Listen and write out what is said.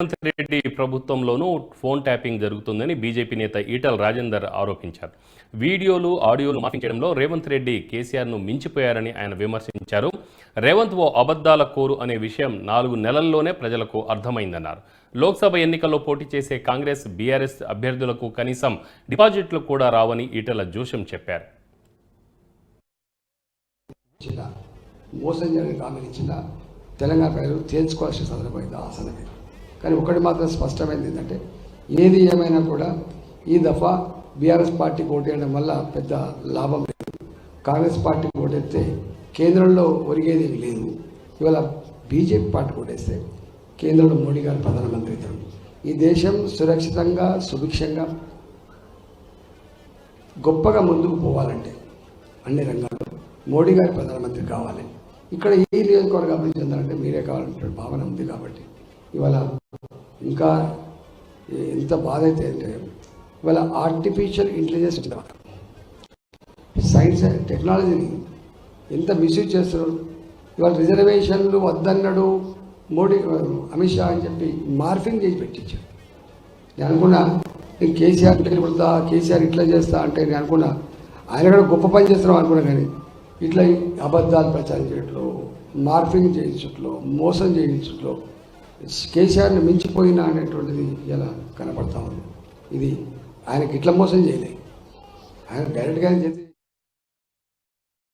Revanth Reddy ప్రభుత్వంలోనూ phone tapping జరుగుతుందని BJP నేత ఈటల రాజేందర్ ఆరోపించారు. వీడియోలు, ఆడియోలు మార్ఫింగ్ చేయడంలో రేవంత్ రెడ్డి కేసీఆర్ను మించిపోయారని ఆయన విమర్శించారు. రేవంత్ ఓ అబద్ధాల కోరు అనే విషయం 4 నెలల్లోనే ప్రజలకు అర్థమైందన్నారు. లోక్సభ ఎన్నికల్లో పోటీ చేసే కాంగ్రెస్, బీఆర్ఎస్ అభ్యర్థులకు కనీసం డిపాజిట్లు కూడా రావని ఈటల జోషం చెప్పారు. మోసం జరిగిన హామీలు ఇచ్చిన తెలంగాణ ప్రజలు తేల్చుకోవాల్సిన సందర్భమైంది ఆ సందర్భం. కానీ ఒకటి మాత్రం స్పష్టమైంది ఏంటంటే ఏది ఏమైనా కూడా ఈ దఫా బీఆర్ఎస్ పార్టీకి ఓటేయడం వల్ల పెద్ద లాభం లేదు. కాంగ్రెస్ పార్టీకి ఓటేస్తే కేంద్రంలో ఒరిగేది లేదు. ఇవాళ బీజేపీ పార్టీకి ఓటేస్తే కేంద్రంలో మోడీ గారు ప్రధానమంత్రి అవుతారు. ఈ దేశం సురక్షితంగా, సుభిక్షంగా, గొప్పగా ముందుకు పోవాలంటే అన్ని రంగాల్లో మోడీ గారి ప్రధానమంత్రి కావాలి. ఇక్కడ ఈ నియోజకవర్గ అభివృద్ధి చెందాలంటే మీరే కావాలంటే భావన ఉంది. కాబట్టి ఇవాళ ఇంకా ఎంత బాధ అయితే అంటే ఇవాళ ఆర్టిఫిషియల్ ఇంటెలిజెన్స్ సైన్స్ అండ్ టెక్నాలజీని ఎంత మిస్యూజ్ చేస్తున్నారు. ఇవాళ రిజర్వేషన్లు వద్దన్నాడు మోడీ, అమిత్ షా అని చెప్పి మార్ఫింగ్ చేసి పెట్టించాడు. నేను అనుకున్నా నేను కేసీఆర్ పెడతా, కేసీఆర్ ఇట్లా చేస్తా అంటే నేను అనుకున్నా ఆయన కూడా గొప్ప పని చేస్తున్నాం అనుకున్నా. కానీ ఇట్లా అబద్ధాలు ప్రచారం చేయట్లో, మార్ఫింగ్ చేయించట్లో, మోసం చేయించట్లో కేసీఆర్ని మించిపోయినా అనేటువంటిది ఇలా కనపడతా ఉంది. ఇది ఆయనకి ఇట్లా మోసం చేయలేదు, ఆయన డైరెక్ట్గా చేసి